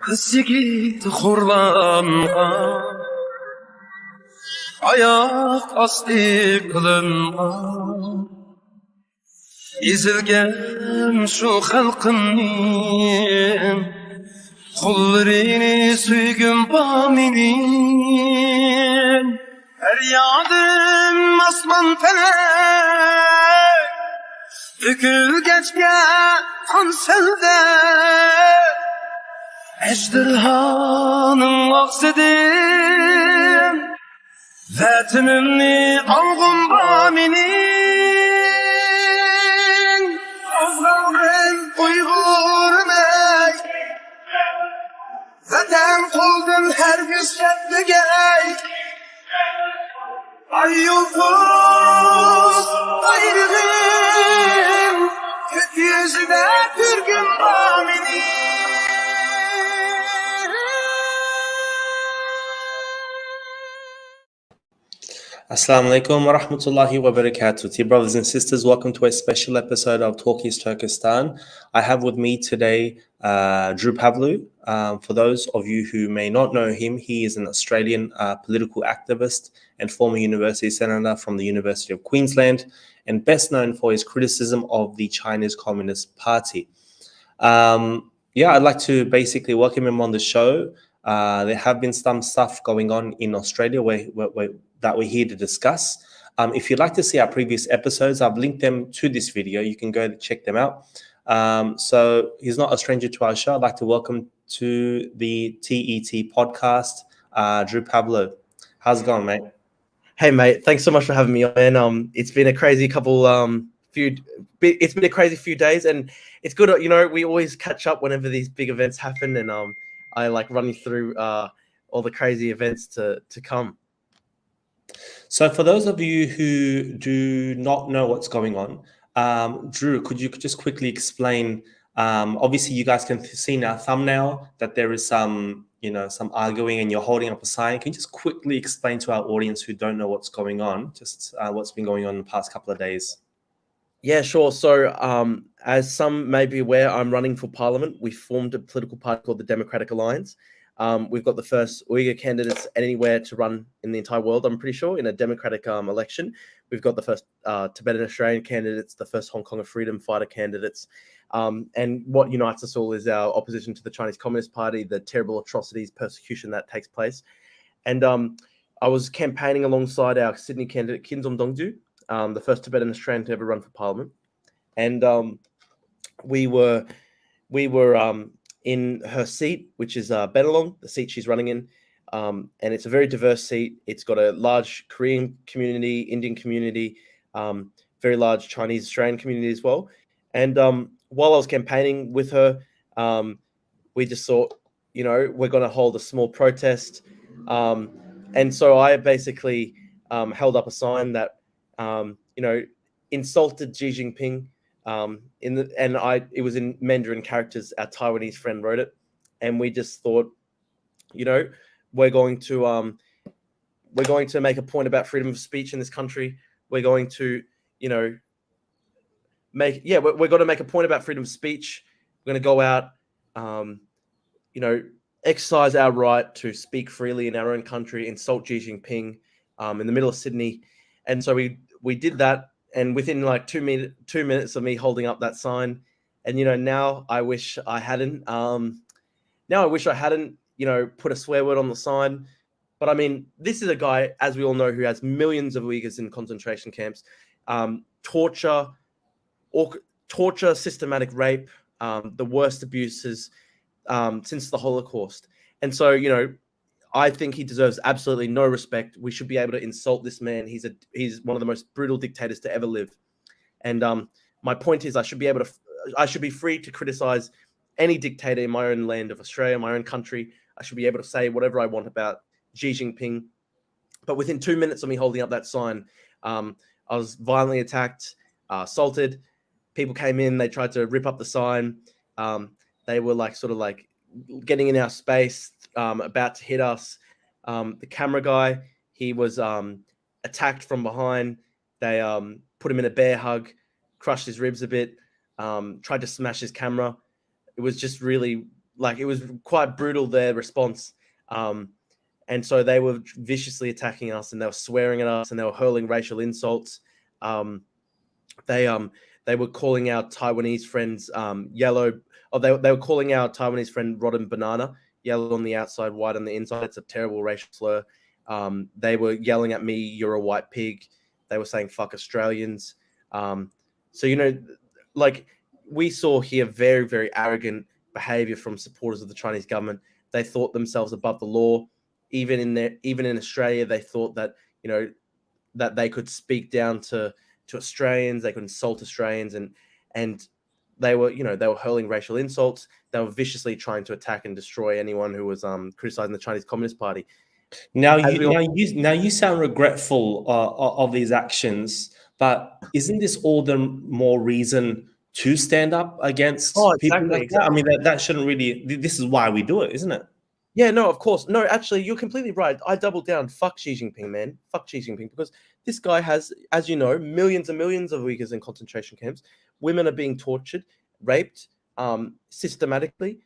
Yigit xurlangan, ayak asti qilingan, ezilgan shu xalqimning qo'llarini suygim bor mening. Feryadim osmon felek to'kilgachga qon selda, ejderhanın aksidim, vatanimni algım var mening. Azalgın Uyg'urman, vatan qo'ldim hargiz ketmagay. Ay yıldız ayrılığım, gökyüzüne bir gün var mening. Assalamu alaikum wa rahmatullahi wa barakatuh. Dear brothers and sisters, welcome to a special episode of Talkies Turkestan. I have with me today Drew Pavlou. For those of you who may not know him, he is an Australian political activist and former university senator from the University of Queensland, and best known for his criticism of the Chinese Communist Party. I'd like to basically welcome him on the show. There have been some stuff going on in Australia that we're here to discuss. If you'd like to see our previous episodes, I've linked them to this video. You can go check them out. So he's not a stranger to our show. I'd like to welcome to the TET podcast, Drew Pavlou. How's it going, mate? Hey, mate. Thanks so much for having me on. It's been a crazy it's been a crazy few days, and it's good. You know, we always catch up whenever these big events happen, and I like running through all the crazy events to come. So for those of you who do not know what's going on, Drew, could you just quickly explain, obviously you guys can see in our thumbnail that there is some arguing and you're holding up a sign. Can you just quickly explain to our audience who don't know what's going on, what's been going on in the past couple of days? Yeah, sure. So as some may be aware, I'm running for parliament. We formed a political party called the Democratic Alliance. We've got the first Uyghur candidates anywhere to run in the entire world, I'm pretty sure, in a democratic election. We've got the first Tibetan Australian candidates, the first Hong Kong freedom fighter candidates. And what unites us all is our opposition to the Chinese Communist Party, the terrible atrocities, persecution that takes place. And I was campaigning alongside our Sydney candidate, Kinzom Dongju, the first Tibetan Australian to ever run for parliament. And we were in her seat, which is Benelong, the seat she's running in. And it's a very diverse seat. It's got a large Korean community, Indian community, very large Chinese Australian community as well. And while I was campaigning with her, we just thought, we're going to hold a small protest. And so I basically held up a sign that, insulted Xi Jinping. It was in Mandarin characters. Our Taiwanese friend wrote it, and we just thought, we're going to make a point about freedom of speech in this country. We're going to, we're going to make a point about freedom of speech. We're going to go out, exercise our right to speak freely in our own country, insult Xi Jinping in the middle of Sydney, and so we did that. And within like 2 minutes of me holding up that sign, and now I wish I hadn't. Put a swear word on the sign. But I mean, this is a guy, as we all know, who has millions of Uyghurs in concentration camps, torture, systematic rape, the worst abuses since the Holocaust. And so, I think he deserves absolutely no respect. We should be able to insult this man. He's one of the most brutal dictators to ever live. And my point is, I should be free to criticize any dictator in my own land of Australia, my own country. I should be able to say whatever I want about Xi Jinping. But within 2 minutes of me holding up that sign, I was violently attacked, assaulted. People came in, they tried to rip up the sign. They were sort of getting in our space, about to hit us. The camera guy, he was attacked from behind. They put him in a bear hug, crushed his ribs a bit, tried to smash his camera. It was just really like it was quite brutal, their response. And so they were viciously attacking us, and they were swearing at us, and they were hurling racial insults. They were calling our Taiwanese friends yellow. Oh, they were calling our Taiwanese friend rotten banana, yellow on the outside, white on the inside. It's a terrible racial slur. They were yelling at me, "You're a white pig." They were saying "fuck Australians." So like we saw here very, very arrogant behavior from supporters of the Chinese government. They thought themselves above the law. Even in Australia, they thought that that they could speak down to Australians, they could insult Australians, and they were hurling racial insults. They were viciously trying to attack and destroy anyone who was criticizing the Chinese Communist Party. Now you sound regretful of these actions, but isn't this all the more reason to stand up against people like that? I mean, that shouldn't really. This is why we do it, isn't it? Yeah, no, of course. No, actually, you're completely right. I doubled down. Fuck Xi Jinping, man. Fuck Xi Jinping, because this guy has, as you know, millions and millions of Uyghurs in concentration camps. Women are being tortured, raped, systematically.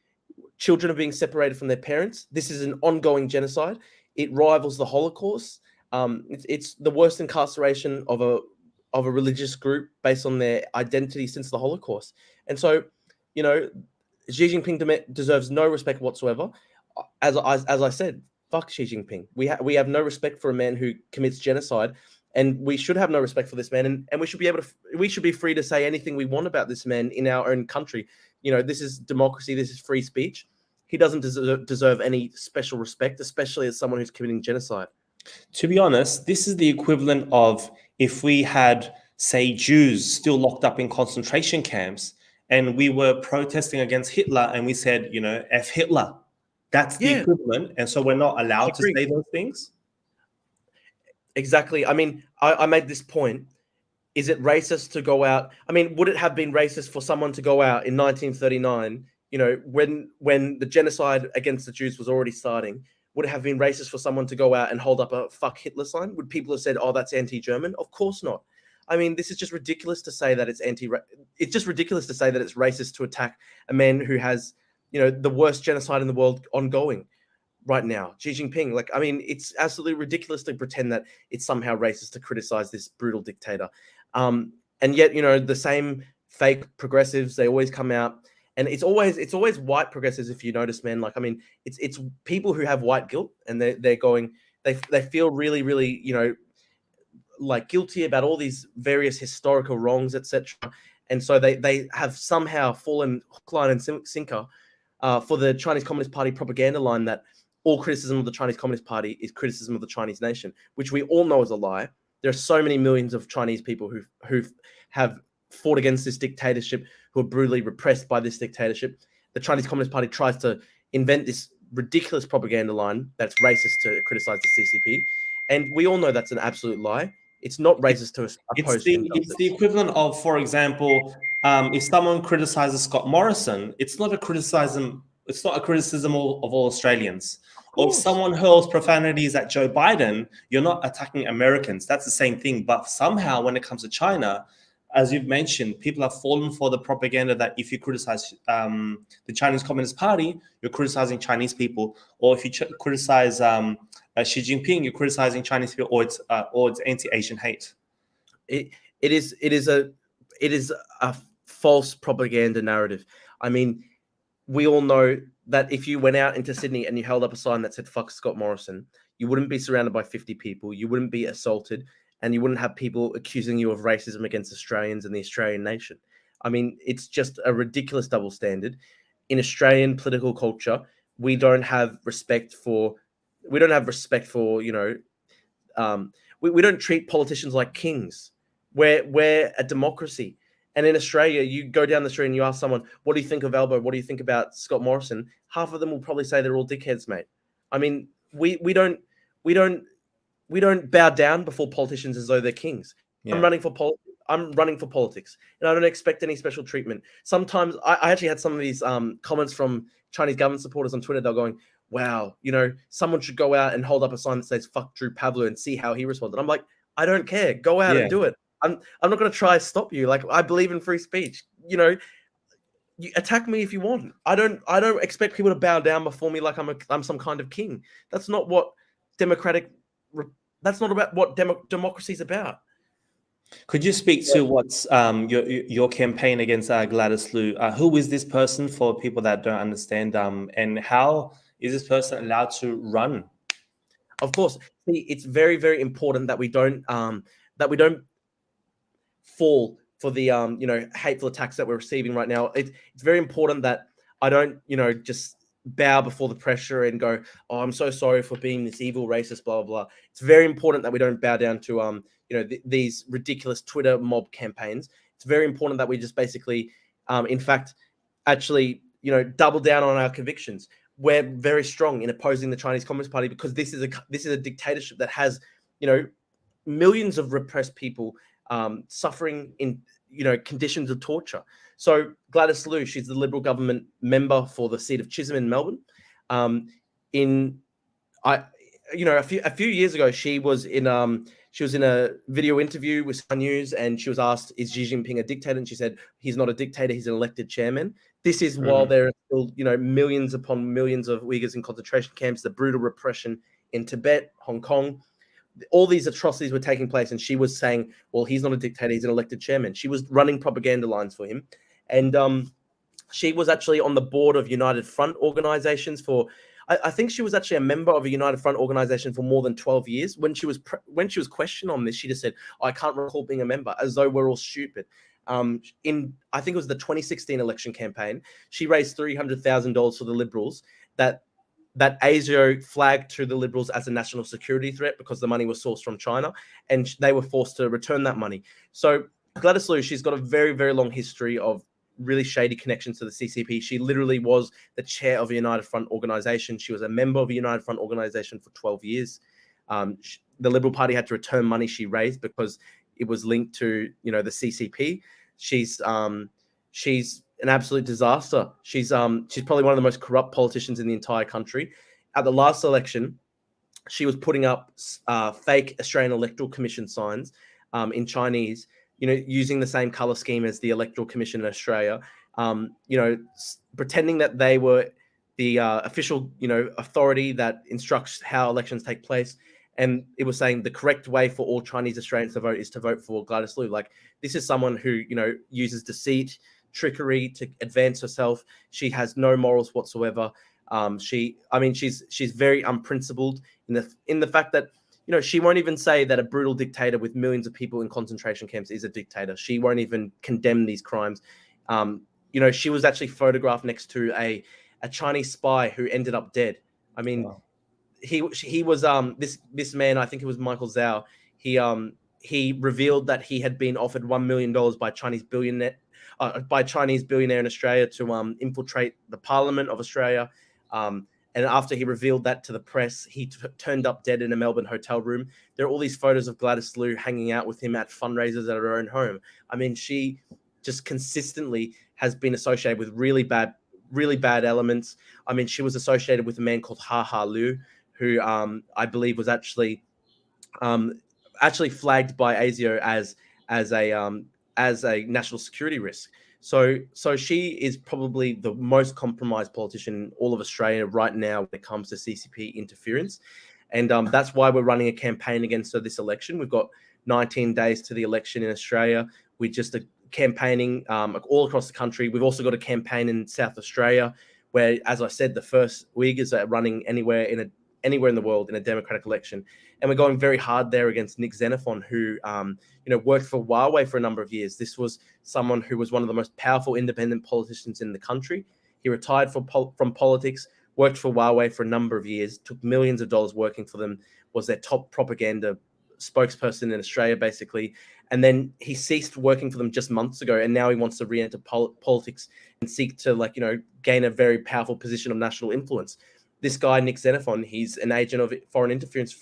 Children are being separated from their parents. This is an ongoing genocide. It rivals the Holocaust. It's the worst incarceration of a religious group based on their identity since the Holocaust. And so, Xi Jinping deserves no respect whatsoever. As I said, fuck Xi Jinping. We have no respect for a man who commits genocide, and we should have no respect for this man. And we should be free to say anything we want about this man in our own country. This is democracy. This is free speech. He doesn't deserve any special respect, especially as someone who's committing genocide. To be honest, this is the equivalent of if we had, say, Jews still locked up in concentration camps, and we were protesting against Hitler, and we said, F Hitler. That's the equivalent. And so we're not allowed to say those things? Exactly. I mean, I made this point. Is it racist to go out? I mean, would it have been racist for someone to go out in 1939, when the genocide against the Jews was already starting? Would it have been racist for someone to go out and hold up a fuck Hitler sign? Would people have said, "Oh, that's anti-German"? Of course not. I mean, this is just ridiculous to say that it's just ridiculous to say that it's racist to attack a man who has the worst genocide in the world ongoing right now, Xi Jinping. Like, I mean, it's absolutely ridiculous to pretend that it's somehow racist to criticize this brutal dictator. And yet, the same fake progressives, they always come out, and it's always white progressives. If you notice, man, like, I mean, it's people who have white guilt, and they feel really, really, like guilty about all these various historical wrongs, etc. And so they have somehow fallen hook, line, and sinker for the Chinese Communist Party propaganda line that all criticism of the Chinese Communist Party is criticism of the Chinese nation, which we all know is a lie. There are so many millions of Chinese people who have fought against this dictatorship, who are brutally repressed by this dictatorship. The Chinese Communist Party tries to invent this ridiculous propaganda line that's racist to criticize the CCP, and we all know that's an absolute lie. It's not racist to oppose injustice. It's the equivalent of, for example, if someone criticizes Scott Morrison, it's not a criticism. It's not a criticism of all Australians. Or if someone hurls profanities at Joe Biden, you're not attacking Americans. That's the same thing. But somehow, when it comes to China, as you've mentioned, people have fallen for the propaganda that if you criticize the Chinese Communist Party, you're criticizing Chinese people, or if you criticize Xi Jinping, you're criticizing Chinese people, or it's anti-Asian hate. It is a false propaganda narrative. I mean, we all know that if you went out into Sydney and you held up a sign that said "fuck Scott Morrison," you wouldn't be surrounded by 50 people. You wouldn't be assaulted, and you wouldn't have people accusing you of racism against Australians and the Australian nation. I mean, it's just a ridiculous double standard. In Australian political culture, we don't have respect for, we don't treat politicians like kings. We're a democracy. And in Australia, you go down the street and you ask someone, "What do you think of Albo? What do you think about Scott Morrison?" Half of them will probably say they're all dickheads, mate. I mean, we don't bow down before politicians as though they're kings. Yeah. I'm running for politics, and I don't expect any special treatment. Sometimes I actually had some of these comments from Chinese government supporters on Twitter. They're going, "Wow, someone should go out and hold up a sign that says 'fuck Drew Pavlou' and see how he responded." I'm like, I don't care. Go out and do it. I'm not going to try to stop you. Like, I believe in free speech. You attack me if you want. I don't expect people to bow down before me like I'm some kind of king. That's not what democratic. That's not about what democracy is about. Could you speak to what's your campaign against Gladys Liu? Who is this person for people that don't understand? And how is this person allowed to run? Of course, see, it's very, very important that we don't fall for the hateful attacks that we're receiving right now. It's very important that I don't just bow before the pressure and go, oh, I'm so sorry for being this evil racist, blah blah blah. It's very important that we don't bow down to these ridiculous Twitter mob campaigns. It's very important that we just basically in fact actually double down on our convictions. We're very strong in opposing the Chinese Communist Party because this is a dictatorship that has millions of repressed people suffering in conditions of torture. So Gladys Liu, she's the Liberal government member for the seat of Chisholm in Melbourne. A few years ago, she was in a video interview with Sky News, and she was asked, "Is Xi Jinping a dictator?" And she said, "He's not a dictator. He's an elected chairman." This is while there are still millions upon millions of Uyghurs in concentration camps, the brutal repression in Tibet, Hong Kong. All these atrocities were taking place, and she was saying, well, he's not a dictator, he's an elected chairman. She was running propaganda lines for him. And she was actually on the board of United Front organizations for, I think she was actually a member of a United Front organization for more than 12 years. When she was questioned on this, she just said, I can't recall being a member, as though we're all stupid. I think it was the 2016 election campaign, she raised $300,000 for the Liberals that ASIO flagged to the Liberals as a national security threat because the money was sourced from China, and they were forced to return that money. So Gladys Liu, she's got a very, very long history of really shady connections to the CCP. She literally was the chair of a United Front organization. She was a member of a United Front organization for 12 years. The Liberal Party had to return money she raised because it was linked to the CCP. She's an absolute disaster. She's probably one of the most corrupt politicians in the entire country. At the last election, she was putting up fake Australian Electoral Commission signs in Chinese, using the same color scheme as the Electoral Commission in Australia, pretending that they were the official, authority that instructs how elections take place. And it was saying the correct way for all Chinese Australians to vote is to vote for Gladys Liu. Like, this is someone who, uses deceit, trickery to advance herself. She has no morals whatsoever. She's very unprincipled in the fact that she won't even say that a brutal dictator with millions of people in concentration camps is a dictator. She won't even condemn these crimes. She was actually photographed next to a Chinese spy who ended up dead. I mean, wow. He was this man, I think it was Michael Zhao. He revealed that he had been offered $1 million by Chinese billionaire in Australia to infiltrate the Parliament of Australia. And after he revealed that to the press, he turned up dead in a Melbourne hotel room. There are all these photos of Gladys Liu hanging out with him at fundraisers at her own home. I mean, she just consistently has been associated with really bad elements. I mean, she was associated with a man called Ha Liu, who I believe was actually flagged by ASIO as a national security risk. So she is probably the most compromised politician in all of Australia right now when it comes to CCP interference. And that's why we're running a campaign against her this election. We've got 19 days to the election in Australia. We're just campaigning all across the country. We've also got a campaign in South Australia where, as I said, the first Uyghurs are running anywhere in the world in a democratic election. And we're going very hard there against Nick Xenophon, who worked for Huawei for a number of years. This was someone who was one of the most powerful independent politicians in the country. He retired from politics, worked for Huawei for a number of years, took millions of dollars working for them, was their top propaganda spokesperson in Australia, basically. And then he ceased working for them just months ago, and now he wants to re-enter politics and seek to gain a very powerful position of national influence. This guy, Nick Xenophon, he's an agent of foreign interference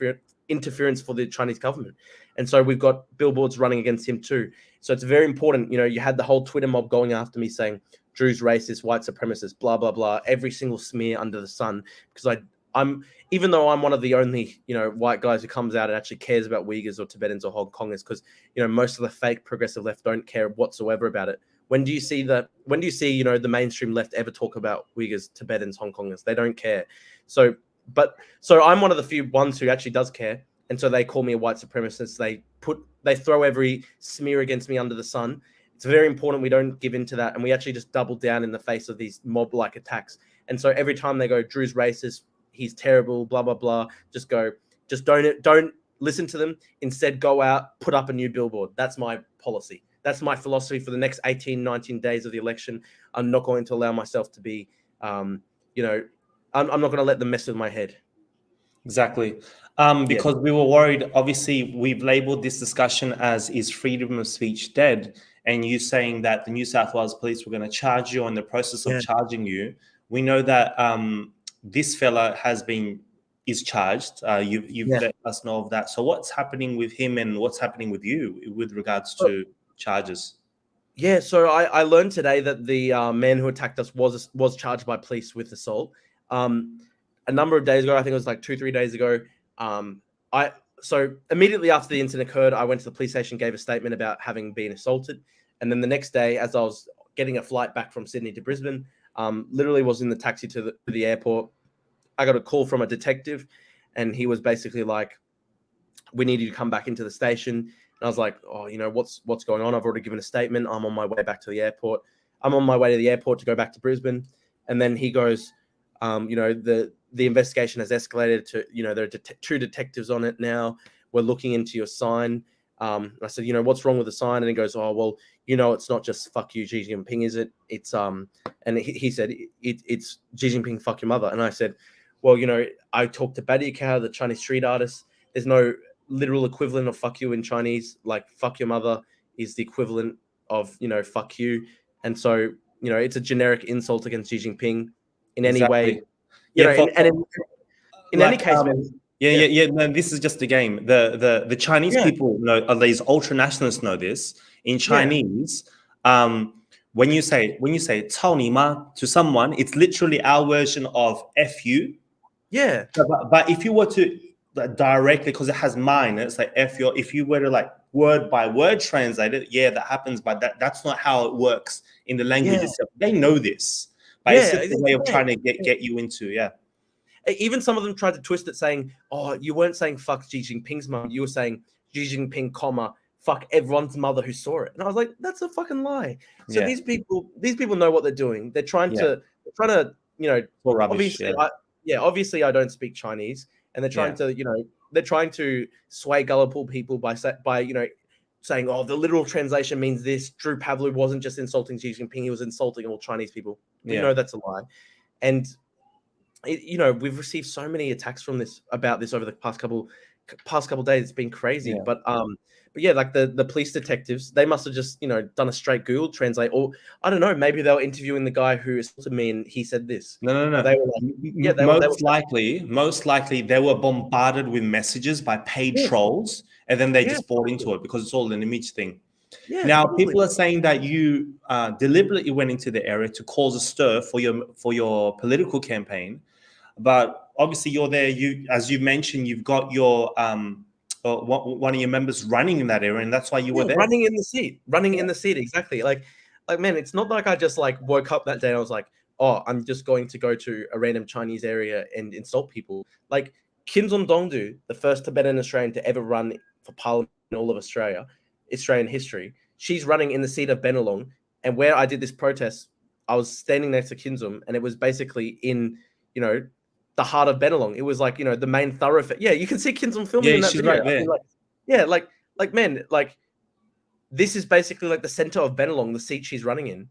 for the Chinese government. And so we've got billboards running against him too. So it's very important. You had the whole Twitter mob going after me saying, Drew's racist, white supremacist, blah, blah, blah, every single smear under the sun. Because I'm even though I'm one of the only, white guys who comes out and actually cares about Uyghurs or Tibetans or Hong Kongers, because, most of the fake progressive left don't care whatsoever about it. When do you see the mainstream left ever talk about Uyghurs, Tibetans, Hong Kongers? They don't care. So I'm one of the few ones who actually does care, and so they call me a white supremacist. They throw every smear against me under the sun. It's very important we don't give in to that, and we actually just double down in the face of these mob-like attacks. And so every time they go, Drew's racist, he's terrible, blah blah blah, just don't listen to them. Instead, go out, put up a new billboard. That's my policy. That's my philosophy for the next 18, 19 days of the election. I'm not going to allow myself to be, I'm not going to let them mess with my head. Exactly. Because we were worried, obviously, we've labeled this discussion as is freedom of speech dead? And you saying that the New South Wales police were going to charge you, or in the process of charging you. We know that this fella is charged. You've let us know of that. So what's happening with him and what's happening with you with regards to charges? Yeah, so I learned today that the man who attacked us was charged by police with assault. A number of days ago, I think it was like 2-3 days ago, so immediately after the incident occurred, I went to the police station, gave a statement about having been assaulted. And then the next day, as I was getting a flight back from Sydney to Brisbane, literally was in the taxi to the airport. I got a call from a detective, and he was basically like, we need you to come back into the station. And I was like, oh, what's going on? I've already given a statement. I'm on my way back to the airport. I'm on my way to the airport to go back to Brisbane. And then he goes, the investigation has escalated to, there are two detectives on it now. We're looking into your sign. I said, what's wrong with the sign? And he goes, oh, well, it's not just fuck you, Xi Jinping, is it? It's, and he said, it's Xi Jinping, fuck your mother. And I said, well, I talked to Badia Cow, the Chinese street artist. There's no literal equivalent of fuck you in Chinese. Like fuck your mother is the equivalent of, fuck you. And so, it's a generic insult against Xi Jinping in any way. In any case, man. No, this is just a game. The Chinese people know, these ultranationalists know this. In Chinese, when you say "cao ni ma" to someone, it's literally our version of "f you." Yeah. But if you were to directly, because it has mine, it's like "f you." If you were to like word by word translate it, that happens. But that's not how it works in the language itself. They know this, but it's just a way of trying to get you into Even some of them tried to twist it, saying, "Oh, you weren't saying fuck Xi Jinping's mum. You were saying Xi Jinping, fuck everyone's mother who saw it." And I was like, "That's a fucking lie." So these people know what they're doing. They're trying to, obviously, I don't speak Chinese, and they're trying to, sway gullible people by saying, "Oh, the literal translation means this." Drew Pavlou wasn't just insulting Xi Jinping; he was insulting all Chinese people. We know that's a lie, and. We've received so many attacks about this over the past couple days. It's been crazy. But like the police detectives, they must have just done a straight Google translate, or I don't know, maybe they were interviewing the guy who assaulted me and he said this. No. They were most likely they were bombarded with messages by paid trolls, and then they just bought into it because it's all an image thing. Now, people are saying that you deliberately went into the area to cause a stir for your political campaign, but obviously you're there. As you mentioned, you've got your one of your members running in that area, and that's why you were there. Running in the seat, exactly. Like, man, it's not like I just woke up that day and I was like, oh, I'm just going to go to a random Chinese area and insult people. Like Kim Dongdu, the first Tibetan Australian to ever run for parliament in all of Australian history. She's running in the seat of Bennelong, and where I did this protest, I was standing next to Kinzum, and it was basically in, the heart of Bennelong. It was like, the main thoroughfare. Yeah, you can see Kinzum filming in that video. Right there. I mean, man, this is basically like the center of Bennelong, the seat she's running in.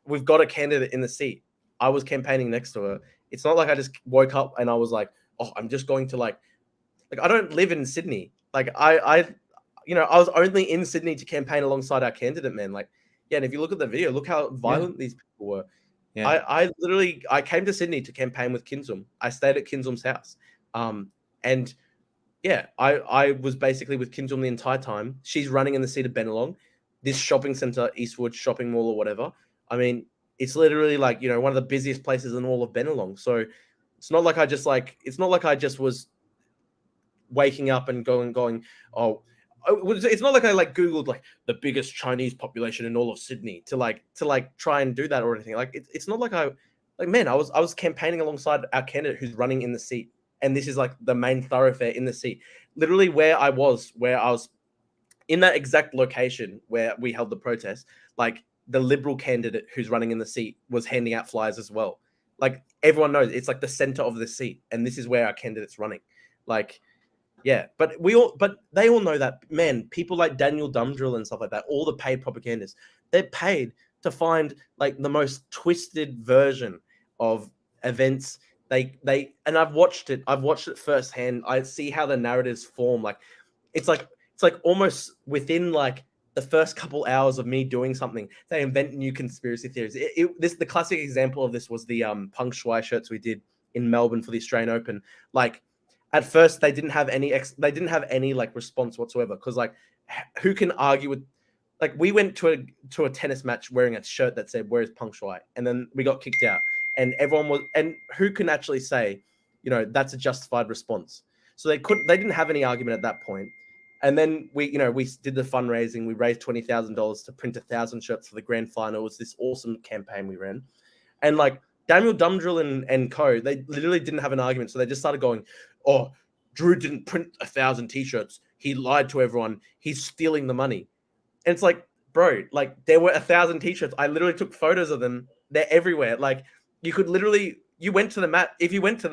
We've got a candidate in the seat. I was campaigning next to her. It's not like I just woke up and I was like, oh, I'm just going to I don't live in Sydney. I was only in Sydney to campaign alongside our candidate, man. And if you look at the video, look how violent these people were. Yeah. I came to Sydney to campaign with Kinzum. I stayed at Kinzum's house. I was basically with Kinzum the entire time. She's running in the seat of Bennelong, this shopping center, Eastwood Shopping Mall or whatever. I mean, it's literally one of the busiest places in all of Bennelong. So it's not like I just was waking up and going, oh, it's not like I like Googled like the biggest Chinese population in all of Sydney to try and do that or anything. Like it's not like man, I was campaigning alongside our candidate who's running in the seat, and this is like the main thoroughfare in the seat. Literally where I was in that exact location where we held the protest, like the Liberal candidate who's running in the seat was handing out flyers as well. Like everyone knows it's like the center of the seat, and this is where our candidate's running. Like, yeah, but they all know that, man. People like Daniel Dumdrill and stuff like that, all the paid propagandists, they're paid to find like the most twisted version of events. And I've watched it firsthand. I see how the narratives form. Like it's like almost within like the first couple hours of me doing something, they invent new conspiracy theories. The classic example of this was the Peng Shuai shirts we did in Melbourne for the Australian Open. Like at first they didn't have any like response whatsoever, because like who can argue with, like we went to a tennis match wearing a shirt that said "Where is Peng Shuai?" and then we got kicked out, and who can actually say, that's a justified response? So they didn't have any argument at that point. And then we did the fundraising. We raised $20,000 to print 1,000 shirts for the grand final. It was this awesome campaign we ran. And like Daniel Dumdrill and co, they literally didn't have an argument. So they just started going, "Oh, Drew didn't print 1,000 t-shirts. He lied to everyone. He's stealing the money." And it's like, bro, like there were 1,000 t-shirts. I literally took photos of them. They're everywhere. Like you could literally, if you went to the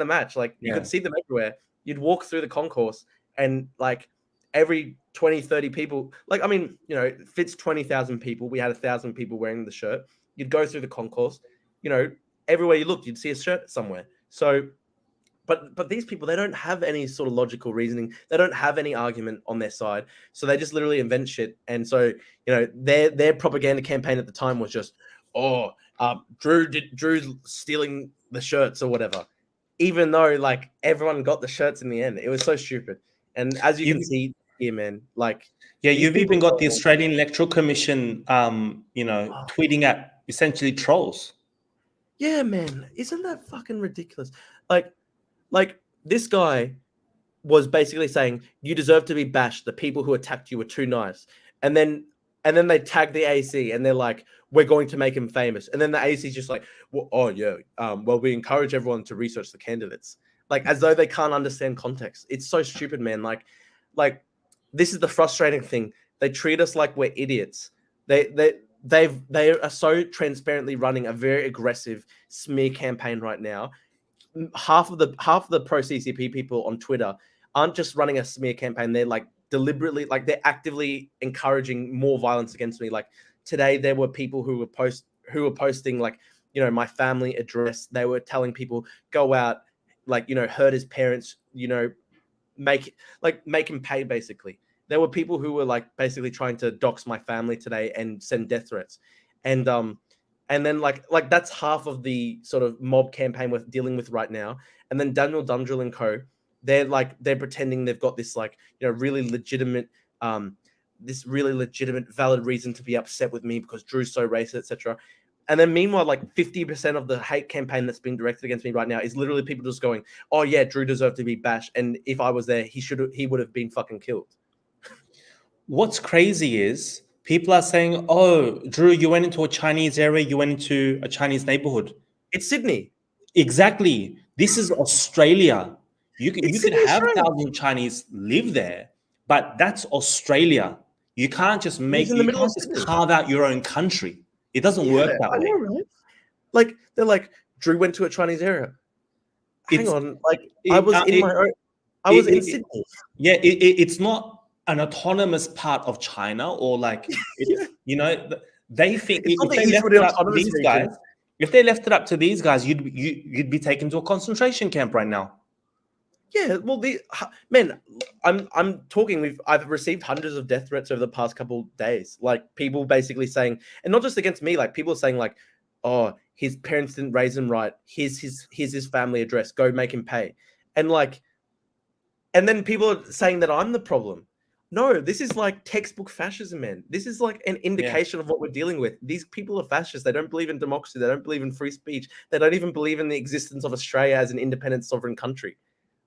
match, like you could see them everywhere. You'd walk through the concourse and like every 20, 30 people, like, I mean, it fits 20,000 people. We had 1,000 people wearing the shirt. You'd go through the concourse, everywhere you looked, you'd see a shirt somewhere. So, but these people, they don't have any sort of logical reasoning. They don't have any argument on their side. So they just literally invent shit. And so, their propaganda campaign at the time was just, Drew's stealing the shirts or whatever. Even though like everyone got the shirts in the end. It was so stupid. And as you can see here, man, like, yeah, you've even got the Australian Electoral Commission, tweeting at essentially trolls. Yeah, man, isn't that fucking ridiculous? Like this guy was basically saying you deserve to be bashed. The people who attacked you were too nice, and then they tag the AC and they're like, "We're going to make him famous." And then the AC is just like, "Well, oh yeah, well, we encourage everyone to research the candidates," like as though they can't understand context. It's so stupid, man. Like this is the frustrating thing. They treat us like we're idiots. They are so transparently running a very aggressive smear campaign right now. Half of the pro CCP people on Twitter aren't just running a smear campaign. They're like deliberately, like they're actively encouraging more violence against me. Like today, there were people who were posting like, my family address. They were telling people go out, like, hurt his parents, make him pay. Basically, there were people who were like basically trying to dox my family today and send death threats, and then like that's half of the sort of mob campaign we're dealing with right now. And then Daniel Dumdrill and co, they're pretending they've got this like really legitimate valid reason to be upset with me because Drew's so racist, etc. And then meanwhile, like 50% of the hate campaign that's being directed against me right now is literally people just going, "Oh yeah, Drew deserved to be bashed, and if I was there, he would have been fucking killed." What's crazy is people are saying, "Oh, Drew, you went into a Chinese area, you went into a Chinese neighborhood." It's Sydney. Exactly. This is Australia. You can Sydney, have Australia. 1,000 Chinese live there, but that's Australia. You can't just carve out your own country. It doesn't work that way. I know, right? Like they're like, Drew went to a Chinese area. Hang on, like I was in Sydney. Yeah, it's not an autonomous part of China, or like they think if they left it up to these guys, if they left it up to these guys, you'd be taken to a concentration camp right now. Yeah, well, man, I'm talking. I've received hundreds of death threats over the past couple days. Like people basically saying, and not just against me. Like people saying, like, "Oh, his parents didn't raise him right. Here's his family address. Go make him pay." And then people are saying that I'm the problem. No, this is like textbook fascism, man. This is like an indication of what we're dealing with. These people are fascists. They don't believe in democracy. They don't believe in free speech. They don't even believe in the existence of Australia as an independent sovereign country.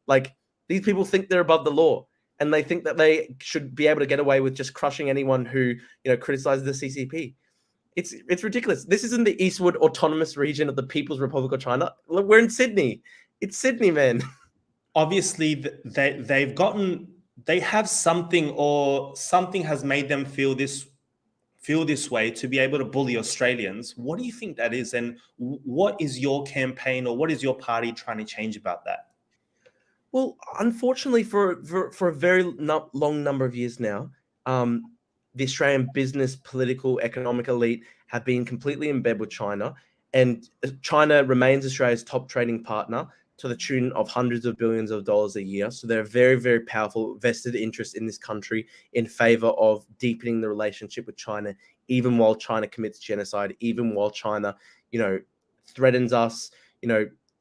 Like these people think they're above the law, and they think that they should be able to get away with just crushing anyone who criticizes the CCP. It's ridiculous. This isn't the Eastwood Autonomous Region of the People's Republic of China. Look, we're in Sydney. It's Sydney, man. Obviously, they have something, or something has made them feel this way to be able to bully Australians. What do you think that is, and what is your campaign, or what is your party trying to change about that? Well, unfortunately, for a very long number of years now, the Australian business, political, economic elite have been completely in bed with China, and China remains Australia's top trading partner to the tune of hundreds of billions of dollars a year. So they're a very, very powerful vested interest in this country in favor of deepening the relationship with China, even while China commits genocide, even while China, threatens us,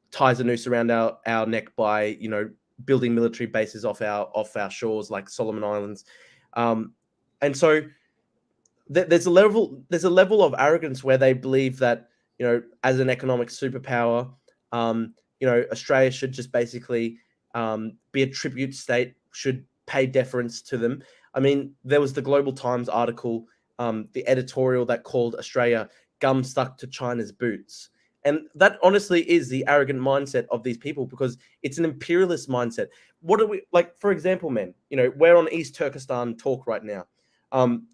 ties a noose around our neck by, building military bases off our shores like Solomon Islands. And so there's a level of arrogance where they believe that, as an economic superpower, Australia should just basically be a tribute state, should pay deference to them. I mean, there was the Global Times article, the editorial that called Australia gum stuck to China's boots. And that honestly is the arrogant mindset of these people, because it's an imperialist mindset. What do we, like, for example, man, we're on East Turkestan talk right now.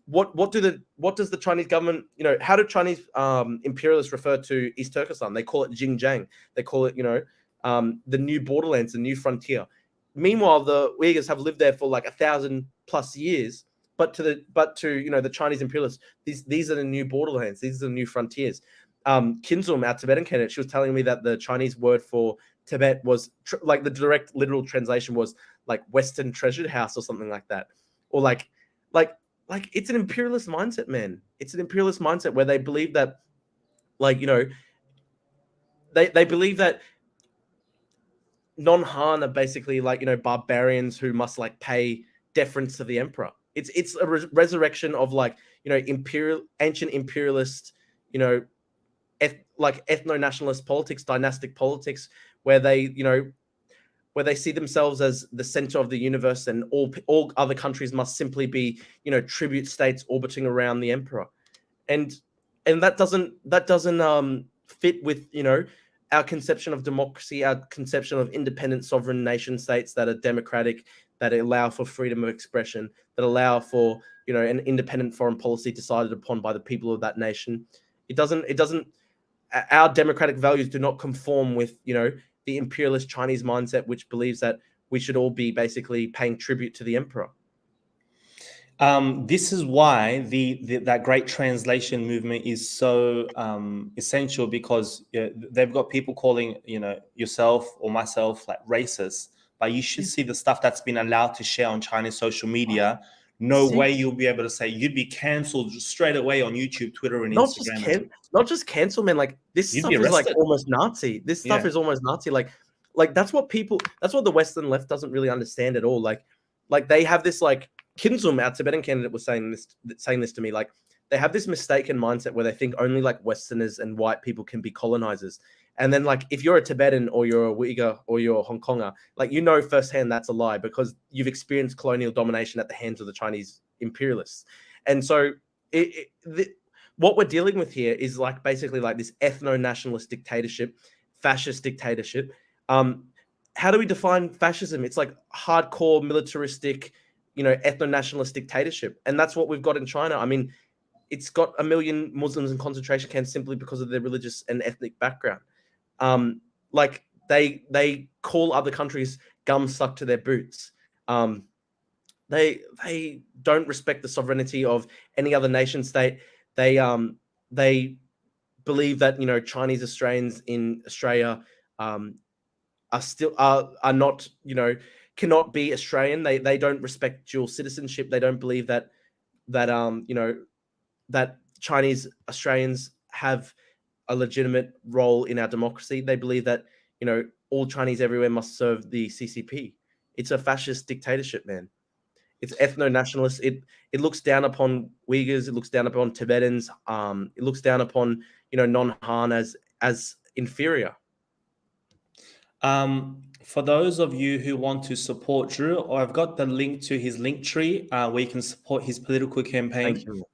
What does the Chinese government, how do Chinese imperialists refer to East Turkestan? They call it Xinjiang. They call it, the new borderlands, the new frontier. Meanwhile, the Uyghurs have lived there for like 1,000+ years. But to the Chinese imperialists, these are the new borderlands. These are the new frontiers. Kinzum, our Tibetan candidate, she was telling me that the Chinese word for Tibet was like the direct literal translation was like Western treasured house or something like that, or like it's an imperialist mindset, man. It's an imperialist mindset where they believe that, they believe that non-Han are basically barbarians who must like pay deference to the emperor. It's a resurrection of ancient imperialist, ethno-nationalist politics, dynastic politics, where they see themselves as the center of the universe, and all other countries must simply be, tribute states orbiting around the emperor. And that doesn't fit with, our conception of democracy, our conception of independent sovereign nation states that are democratic, that allow for freedom of expression, that allow for, an independent foreign policy decided upon by the people of that nation. It doesn't our democratic values do not conform with, the imperialist Chinese mindset, which believes that we should all be basically paying tribute to the emperor. This is why that great translation movement is so essential, because they've got people calling yourself or myself like racist, but you should see the stuff that's been allowed to share on Chinese social media. No way you'll be able to say, you'd be cancelled straight away on YouTube, Twitter, and Instagram. Not just cancel, man. Like this You'd stuff be is like arrested. almost Nazi. This stuff is almost Nazi. Like that's what the Western left doesn't really understand at all. Like they have this Kinzum, our Tibetan candidate, was saying this to me. Like they have this mistaken mindset where they think only like Westerners and white people can be colonizers. And then if you're a Tibetan or you're a Uyghur or you're a Hong Konger, firsthand that's a lie, because you've experienced colonial domination at the hands of the Chinese imperialists. And so what we're dealing with here is basically this ethno-nationalist dictatorship, fascist dictatorship. How do we define fascism? It's like hardcore militaristic, ethno-nationalist dictatorship. And that's what we've got in China. I mean, it's got 1 million Muslims in concentration camps simply because of their religious and ethnic background. They call other countries gum stuck to their boots. They don't respect the sovereignty of any other nation state. They believe that Chinese Australians in Australia are not cannot be Australian. They don't respect dual citizenship. They don't believe that Chinese Australians have a legitimate role in our democracy. They believe that all Chinese everywhere must serve the CCP. It's a fascist dictatorship, man. It's ethno-nationalist. It looks down upon Uyghurs. It looks down upon Tibetans. It looks down upon non-Han as inferior. For those of you who want to support Drew, I've got the link to his link tree where you can support his political campaign. Thank you.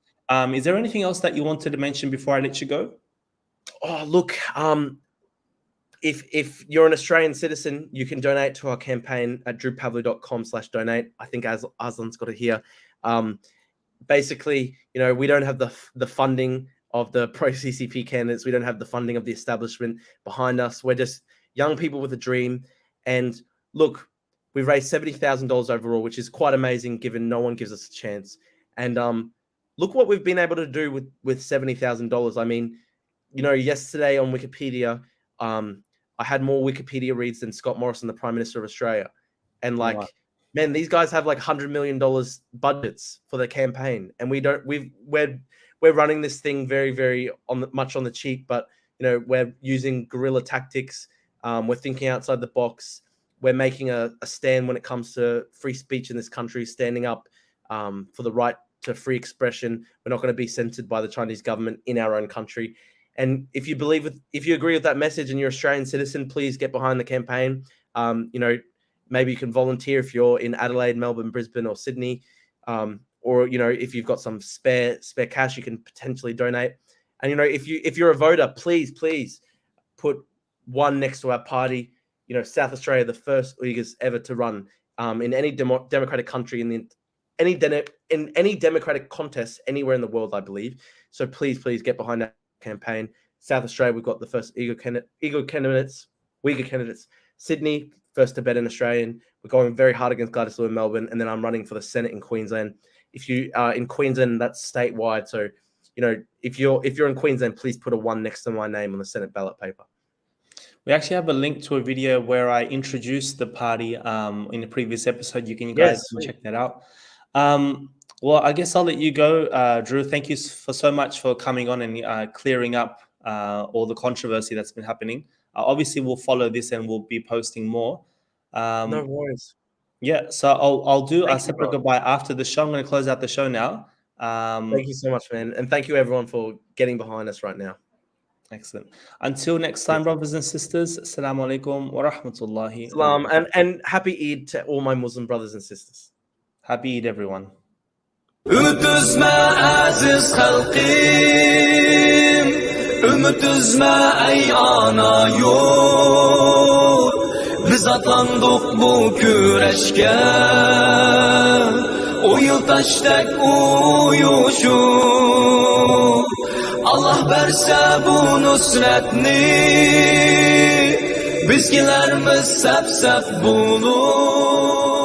Is there anything else that you wanted to mention before I let you go? Oh, look, if you're an Australian citizen, you can donate to our campaign at drewpavlou.com/donate. I think Aslan's got it here. Basically, we don't have the funding of the pro-CCP candidates. We don't have the funding of the establishment behind us. We're just young people with a dream. And look, we've raised $70,000 overall, which is quite amazing given no one gives us a chance. And look what we've been able to do with $70,000. I mean, yesterday on Wikipedia, I had more Wikipedia reads than Scott Morrison, the Prime Minister of Australia. And Wow. man, these guys have like $100 million budgets for their campaign. And we're running this thing very, very much on the cheap, but we're using guerrilla tactics. We're thinking outside the box. We're making a stand when it comes to free speech in this country, standing up for the right to free expression. We're not going to be censored by the Chinese government in our own country. And if you agree with that message and you're an Australian citizen, please get behind the campaign. Maybe you can volunteer if you're in Adelaide, Melbourne, Brisbane, or Sydney. Or if you've got some spare cash, you can potentially donate. And if you're a voter, please put one next to our party. South Australia, the first Uyghurs ever to run in any democratic country in any democratic contest anywhere in the world, I believe. So please get behind that campaign. South Australia, we've got the first Uyghur candidates. Sydney, first Tibetan Australian. We're going very hard against Gladys Liu in Melbourne, and then I'm running for the Senate in Queensland. If you are in Queensland, that's statewide. So, if you're in Queensland, please put a 1 next to my name on the Senate ballot paper. We actually have a link to a video where I introduced the party in the previous episode. You guys can check that out. Well, I guess I'll let you go, Drew. Thank you so much for coming on and clearing up all the controversy that's been happening. Obviously, we'll follow this and we'll be posting more. No worries. Yeah, so I'll do a separate goodbye after the show. I'm going to close out the show now. Thank you so much, man. And thank you, everyone, for getting behind us right now. Excellent. Until next time, brothers and sisters, Assalamu alaikum wa rahmatullahi. Salam, and happy Eid to all my Muslim brothers and sisters. Happy Eid, everyone. Umid üzme aziz halqim, Umid üzme ey ana yurt. Biz atlandık bu güreşke, o yıl taştek uyuşup. Allah verse bu nusretni, bizgilerimiz sep bulur.